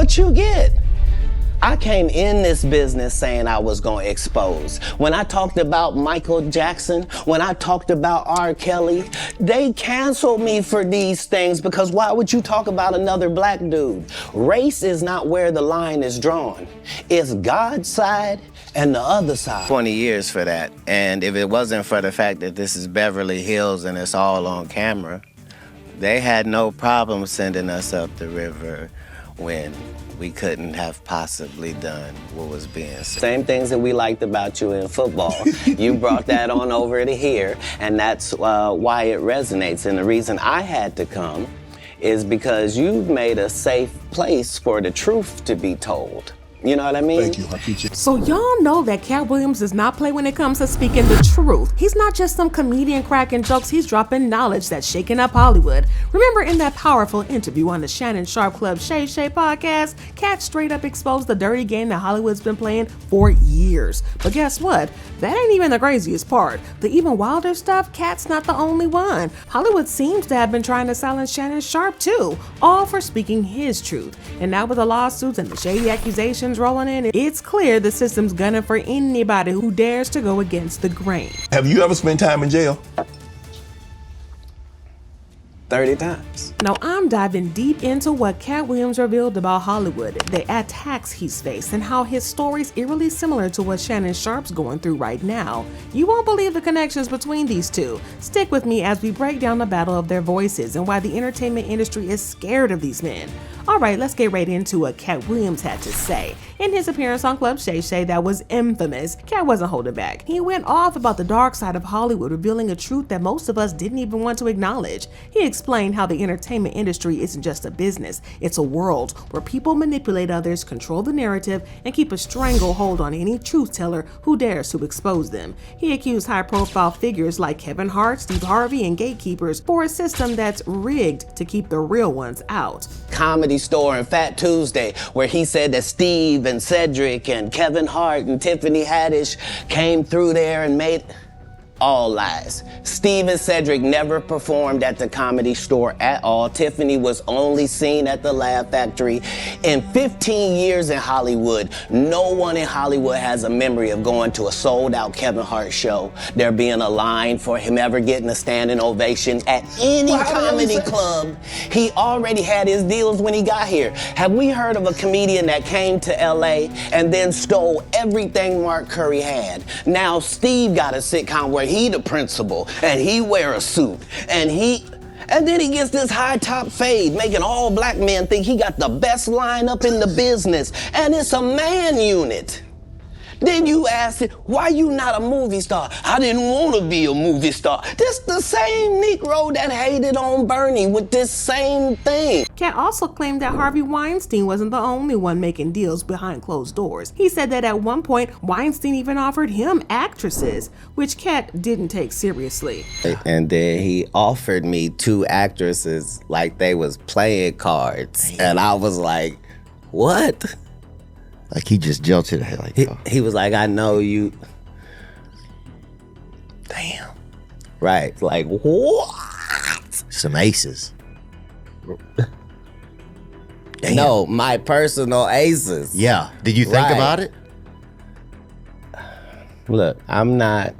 what you get. I came in this business saying I was gonna expose. When I talked about Michael Jackson, when I talked about R. Kelly, they canceled me for these things because why would you talk about another black dude? Race is not where the line is drawn. It's God's side and the other side. 20 years for that. And if it wasn't for the fact that this is Beverly Hills and it's all on camera, they had no problem sending us up the river when we couldn't have possibly done what was being said. Same things that we liked about you in football. You brought that on over to here, and that's why it resonates. And the reason I had to come is because you've made a safe place for the truth to be told. You know what I mean? Thank you. I appreciate it. So y'all know that Katt Williams does not play when it comes to speaking the truth. He's not just some comedian cracking jokes, he's dropping knowledge that's shaking up Hollywood. Remember in that powerful interview on the Shannon Sharpe Club Shay Shay podcast, Katt straight up exposed the dirty game that Hollywood's been playing for years. But guess what? That ain't even the craziest part. The even wilder stuff, Katt's not the only one. Hollywood seems to have been trying to silence Shannon Sharpe too, all for speaking his truth. And now with the lawsuits and the shady accusations rolling in, it's clear the system's gunning for anybody who dares to go against the grain. Have you ever spent time in jail? 30 times. Now I'm diving deep into what Katt Williams revealed about Hollywood, the attacks he's faced, and how his story's eerily similar to what Shannon Sharpe's going through right now. You won't believe the connections between these two. Stick with me as we break down the battle of their voices and why the entertainment industry is scared of these men. Alright, let's get right into what Katt Williams had to say. In his appearance on Club Shay Shay that was infamous, Katt wasn't holding back. He went off about the dark side of Hollywood, revealing a truth that most of us didn't even want to acknowledge. He explained how the entertainment industry isn't just a business, it's a world where people manipulate others, control the narrative, and keep a stranglehold on any truth teller who dares to expose them. He accused high-profile figures like Kevin Hart, Steve Harvey, and gatekeepers for a system that's rigged to keep the real ones out. Comedy Store and Fat Tuesday, where he said that Steve and Cedric and Kevin Hart and Tiffany Haddish came through there and made... All lies. Steve and Cedric never performed at the Comedy Store at all. Tiffany was only seen at the Laugh Factory. In 15 years in Hollywood, no one in Hollywood has a memory of going to a sold-out Kevin Hart show, there being a line for him ever getting a standing ovation at any comedy club. He already had his deals when he got here. Have we heard of a comedian that came to LA and then stole everything Mark Curry had? Now Steve got a sitcom where he the principal, and he wear a suit, and then he gets this high top fade, making all black men think he got the best lineup in the business, and it's a man unit. Then you ask it, why you not a movie star? I didn't want to be a movie star. This the same Negro that hated on Bernie with this same thing. Katt also claimed that Harvey Weinstein wasn't the only one making deals behind closed doors. He said that at one point, Weinstein even offered him actresses, which Katt didn't take seriously. And then he offered me 2 actresses like they was playing cards. And I was like, what? Like he just jilted her. Like, he was like, I know you. damn. Right, like, what? Some aces. Damn. No, my personal aces. Yeah. Did you think about it? Look, I'm not,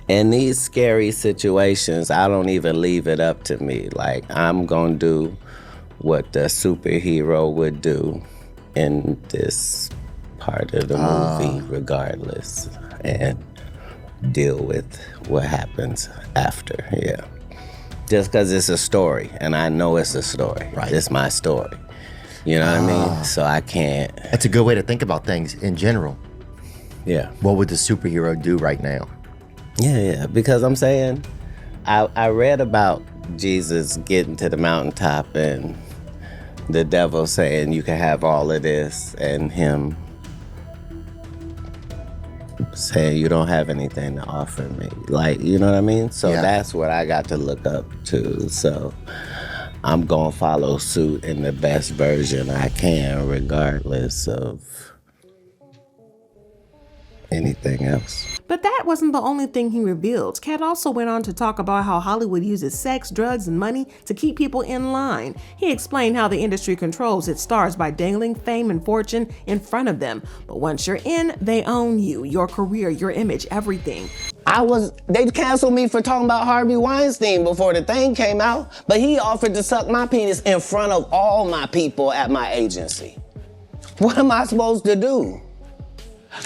in these scary situations, I don't even leave it up to me. Like, I'm gonna do what the superhero would do in this part of the movie regardless, and deal with what happens after, yeah. Just because it's a story, and I know it's a story. Right. It's my story. You know what I mean? So I can't. That's a good way to think about things in general. Yeah. What would the superhero do right now? Yeah, because I'm saying, I read about Jesus getting to the mountaintop and the devil saying you can have all of this, and him saying you don't have anything to offer me. Like, you know what I mean? So that's what I got to look up to. So I'm gonna follow suit in the best version I can, regardless of anything else. But that wasn't the only thing he revealed. Katt also went on to talk about how Hollywood uses sex, drugs, and money to keep people in line. He explained how the industry controls its stars by dangling fame and fortune in front of them. But once you're in, they own you, your career, your image, everything. They canceled me for talking about Harvey Weinstein before the thing came out, but he offered to suck my penis in front of all my people at my agency. What am I supposed to do?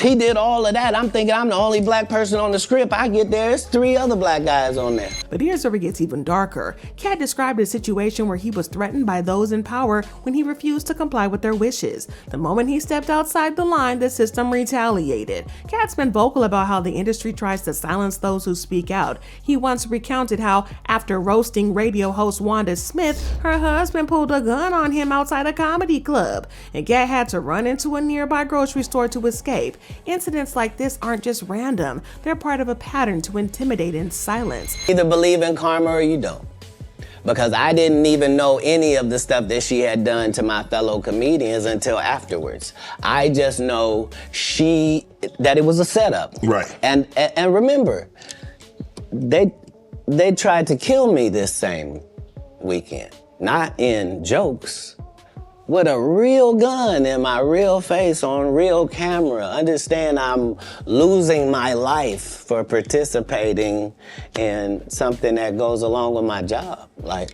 He did all of that. I'm thinking I'm the only black person on the script. I get there, it's 3 other black guys on there. But here's where it gets even darker. Katt described a situation where he was threatened by those in power when he refused to comply with their wishes. The moment he stepped outside the line, the system retaliated. Katt's been vocal about how the industry tries to silence those who speak out. He once recounted how, after roasting radio host Wanda Smith, her husband pulled a gun on him outside a comedy club, and Katt had to run into a nearby grocery store to escape. Incidents like this aren't just random. They're part of a pattern to intimidate and silence. Either believe in karma or you don't. Because I didn't even know any of the stuff that she had done to my fellow comedians until afterwards. I just know that it was a setup. Right. And remember, they tried to kill me this same weekend. Not in jokes. With a real gun in my real face on real camera. Understand I'm losing my life for participating in something that goes along with my job. Like,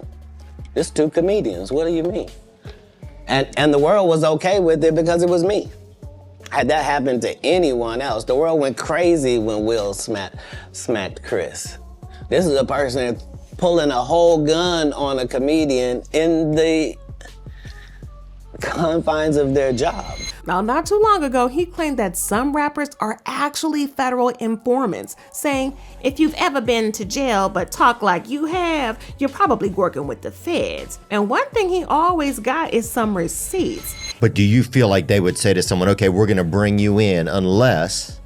it's 2 comedians, what do you mean? And the world was okay with it because it was me. Had that happened to anyone else, the world went crazy when Will smacked Chris. This is a person pulling a whole gun on a comedian in the confines of their job. Now, not too long ago, he claimed that some rappers are actually federal informants, saying, if you've ever been to jail but talk like you have, you're probably working with the feds. And one thing he always got is some receipts. But do you feel like they would say to someone, okay, we're going to bring you in unless...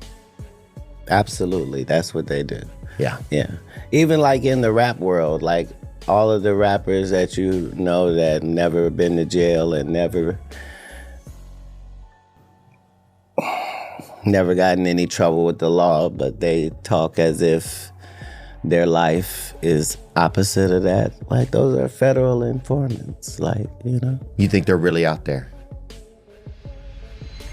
Absolutely, that's what they do. Yeah. Yeah. Even like in the rap world, like all of the rappers that you know that never been to jail and never gotten any trouble with the law, but they talk as if their life is opposite of that. Like, those are federal informants, like, you know. You think they're really out there?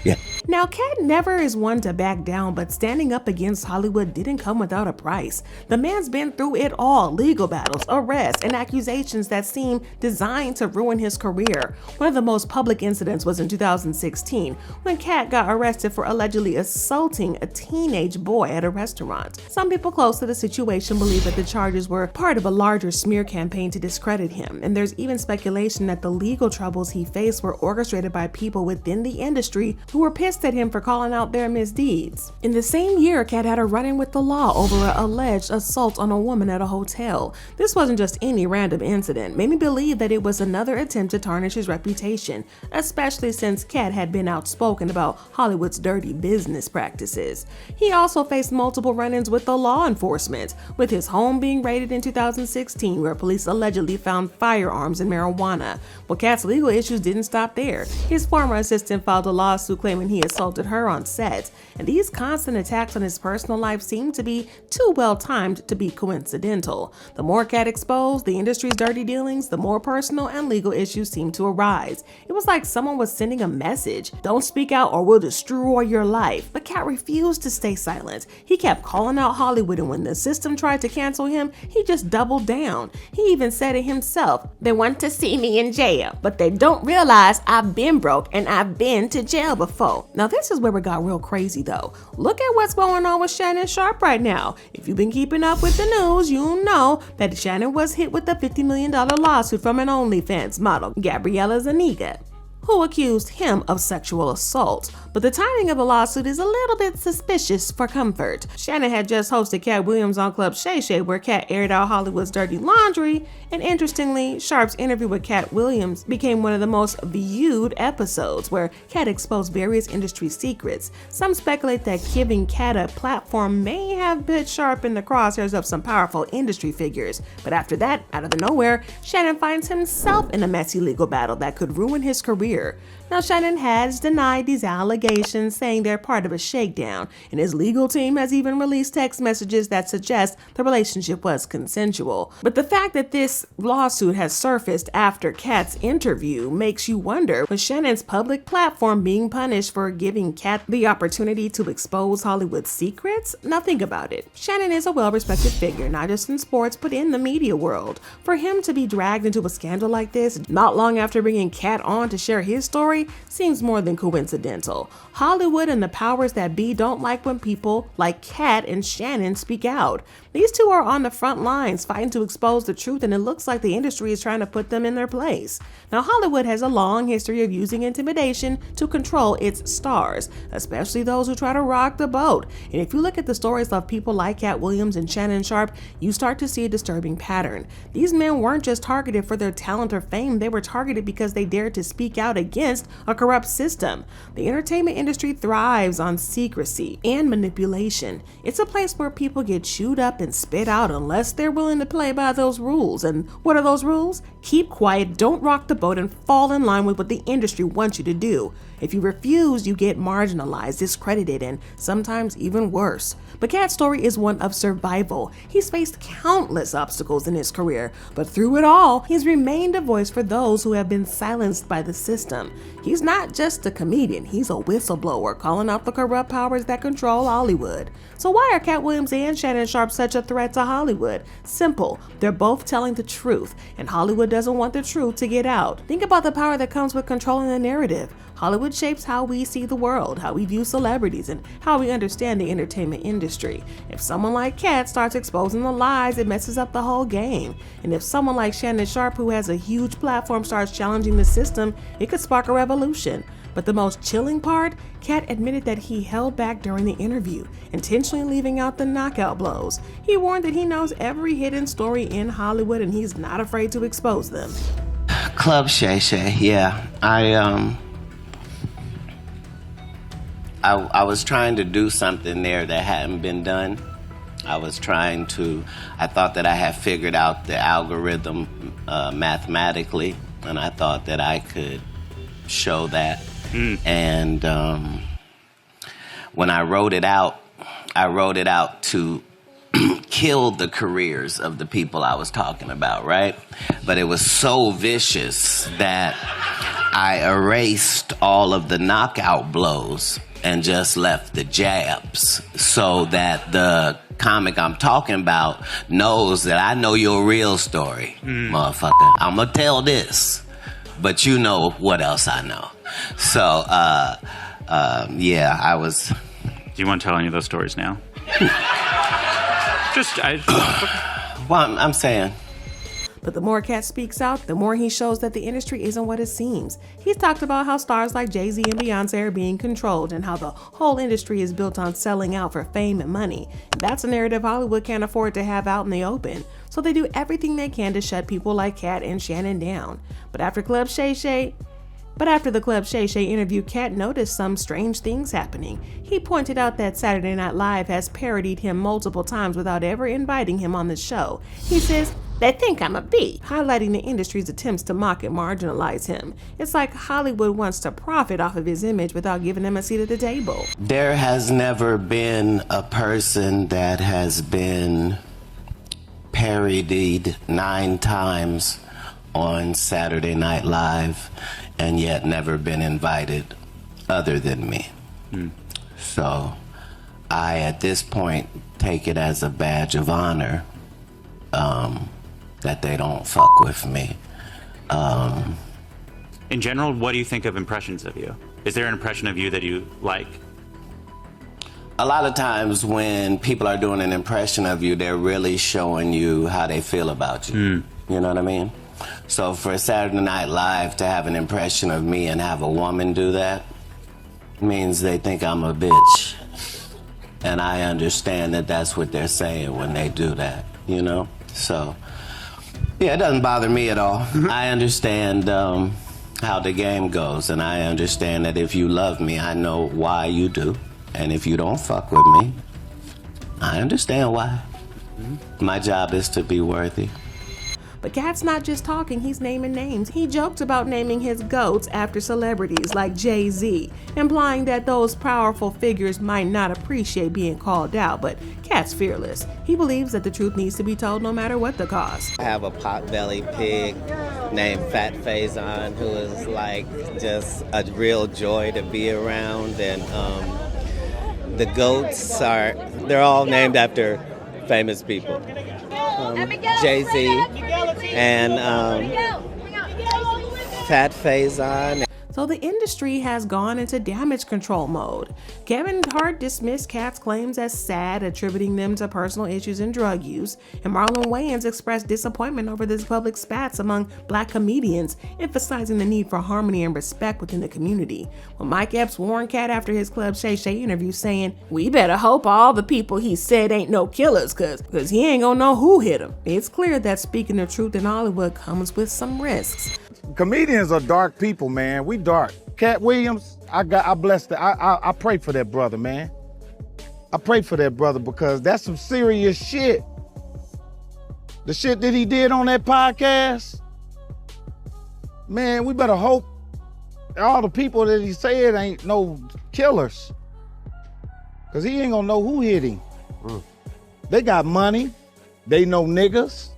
Yeah. Now, Katt never is one to back down, but standing up against Hollywood didn't come without a price. The man's been through it all: legal battles, arrests, and accusations that seem designed to ruin his career. One of the most public incidents was in 2016, when Katt got arrested for allegedly assaulting a teenage boy at a restaurant. Some people close to the situation believe that the charges were part of a larger smear campaign to discredit him, and there's even speculation that the legal troubles he faced were orchestrated by people within the industry who were pissed at him for calling out their misdeeds. In the same year, Katt had a run-in with the law over an alleged assault on a woman at a hotel. This wasn't just any random incident. Made me believe that it was another attempt to tarnish his reputation, especially since Katt had been outspoken about Hollywood's dirty business practices. He also faced multiple run-ins with the law enforcement, with his home being raided in 2016, where police allegedly found firearms and marijuana. But Katt's legal issues didn't stop there. His former assistant filed a lawsuit claiming he assaulted her on set, and these constant attacks on his personal life seemed to be too well timed to be coincidental. The more Katt exposed the industry's dirty dealings, the more personal and legal issues seemed to arise. It was like someone was sending a message: don't speak out or we'll destroy your life. But Katt refused to stay silent. He kept calling out Hollywood, and when the system tried to cancel him, he just doubled down. He even said it himself: they want to see me in jail, but they don't realize I've been broke and I've been to jail before. Now, this is where it got real crazy though. Look at what's going on with Shannon Sharpe right now. If you've been keeping up with the news, you know that Shannon was hit with a $50 million lawsuit from an OnlyFans model, Gabriella Zuniga, who accused him of sexual assault. But the timing of the lawsuit is a little bit suspicious for comfort. Shannon had just hosted Katt Williams on Club Shay Shay, where Katt aired out Hollywood's dirty laundry, and interestingly, Sharpe's interview with Katt Williams became one of the most viewed episodes, where Katt exposed various industry secrets. Some speculate that giving Katt a platform may have put Sharpe in the crosshairs of some powerful industry figures. But after that, out of nowhere, Shannon finds himself in a messy legal battle that could ruin his career. career. Now, Shannon has denied these allegations, saying they're part of a shakedown, and his legal team has even released text messages that suggest the relationship was consensual. But the fact that this lawsuit has surfaced after Katt's interview makes you wonder, was Shannon's public platform being punished for giving Katt the opportunity to expose Hollywood's secrets? Now think about it. Shannon is a well-respected figure, not just in sports, but in the media world. For him to be dragged into a scandal like this, not long after bringing Katt on to share his story, seems more than coincidental. Hollywood and the powers that be don't like when people like Katt and Shannon speak out. These two are on the front lines fighting to expose the truth, and it looks like the industry is trying to put them in their place. Now, Hollywood has a long history of using intimidation to control its stars, especially those who try to rock the boat. And if you look at the stories of people like Katt Williams and Shannon Sharpe, you start to see a disturbing pattern. These men weren't just targeted for their talent or fame, they were targeted because they dared to speak out against a corrupt system. The entertainment industry thrives on secrecy and manipulation. It's a place where people get chewed up and spit out unless they're willing to play by those rules. And what are those rules? Keep quiet, don't rock the boat, and fall in line with what the industry wants you to do. If you refuse, you get marginalized, discredited, and sometimes even worse. But Katt's story is one of survival. He's faced countless obstacles in his career, but through it all, he's remained a voice for those who have been silenced by the system. He's not just a comedian, he's a whistleblower calling out the corrupt powers that control Hollywood. So why are Katt Williams and Shannon Sharpe such a threat to Hollywood? Simple, they're both telling the truth, and Hollywood doesn't want the truth to get out. Think about the power that comes with controlling the narrative. Hollywood shapes how we see the world, how we view celebrities, and how we understand the entertainment industry. If someone like Katt starts exposing the lies, it messes up the whole game. And if someone like Shannon Sharpe, who has a huge platform, starts challenging the system, it could spark a revolution. But the most chilling part, Katt admitted that he held back during the interview, intentionally leaving out the knockout blows. He warned that he knows every hidden story in Hollywood and he's not afraid to expose them. Club Shay Shay, yeah. I was trying to do something there that hadn't been done. I thought that I had figured out the algorithm mathematically, and I thought that I could show that. And when I wrote it out to kill the careers of the people I was talking about, right? But it was so vicious that I erased all of the knockout blows and just left the jabs so that the comic I'm talking about knows that I know your real story, motherfucker. I'm gonna tell this, but you know what else I know. So, yeah, I was... Do you want to tell any of those stories now? Well, I'm saying... But the more Katt speaks out, the more he shows that the industry isn't what it seems. He's talked about how stars like Jay-Z and Beyonce are being controlled and how the whole industry is built on selling out for fame and money. That's a narrative Hollywood can't afford to have out in the open. So they do everything they can to shut people like Katt and Shannon down. But after the Club Shay Shay interview, Katt noticed some strange things happening. He pointed out that Saturday Night Live has parodied him multiple times without ever inviting him on the show. He says, "They think I'm a bee," highlighting the industry's attempts to mock and marginalize him. It's like Hollywood wants to profit off of his image without giving him a seat at the table. There has never been a person that has been parodied 9 times on Saturday Night Live and yet never been invited other than me. So I, at this point, take it as a badge of honor that they don't fuck with me. In general, what do you think of impressions of you? Is there an impression of you that you like? A lot of times when people are doing an impression of you, they're really showing you how they feel about you. You know what I mean? So for Saturday Night Live to have an impression of me and have a woman do that means they think I'm a bitch. And I understand that that's what they're saying when they do that, you know? So, yeah, it doesn't bother me at all. I understand how the game goes, and I understand that if you love me, I know why you do. And if you don't fuck with me, I understand why. My job is to be worthy. But Katt's not just talking, he's naming names. He joked about naming his goats after celebrities like Jay-Z, implying that those powerful figures might not appreciate being called out, but Katt's fearless. He believes that the truth needs to be told no matter what the cost. I have a pot-bellied pig named Fat Faison who is like just a real joy to be around, and the goats they're all named after famous people. Jay-Z and Fat Faison. So the industry has gone into damage control mode. Kevin Hart dismissed Katt's claims as sad, attributing them to personal issues and drug use, and Marlon Wayans expressed disappointment over this public spats among black comedians, emphasizing the need for harmony and respect within the community. Well, Mike Epps warned Katt after his Club Shay Shay interview, saying, "We better hope all the people he said ain't no killers, cause he ain't gonna know who hit him." It's clear that speaking the truth in Hollywood comes with some risks. Comedians are dark people, man. We dark. Katt Williams, I bless that. I pray for that brother, man. I pray for that brother because that's some serious shit. The shit that he did on that podcast, man, we better hope all the people that he said ain't no killers. Cause he ain't gonna know who hit him. They got money. They know niggas.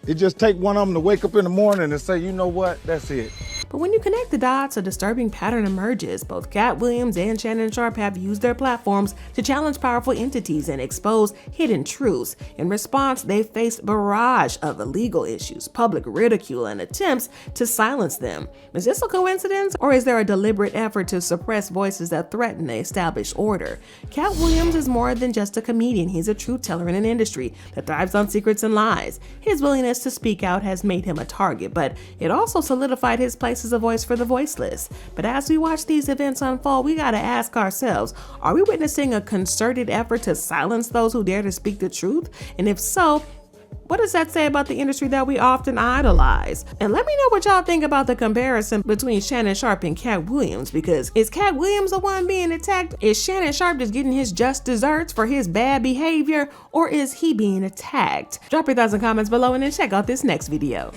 It just take one of them to wake up in the morning and say, you know what, that's it. But when you connect the dots, a disturbing pattern emerges. Both Katt Williams and Shannon Sharpe have used their platforms to challenge powerful entities and expose hidden truths. In response, they faced a barrage of illegal issues, public ridicule, and attempts to silence them. Is this a coincidence, or is there a deliberate effort to suppress voices that threaten the established order? Katt Williams is more than just a comedian. He's a truth teller in an industry that thrives on secrets and lies. His willingness to speak out has made him a target, but it also solidified his place as a voice for the voiceless. But as we watch these events unfold, we gotta ask ourselves, are we witnessing a concerted effort to silence those who dare to speak the truth? And if so, what does that say about the industry that we often idolize? And let me know what y'all think about the comparison between Shannon Sharpe and Katt Williams, because is Katt Williams the one being attacked? Is Shannon Sharpe just getting his just desserts for his bad behavior, or is he being attacked? Drop your thoughts and comments below and then check out this next video.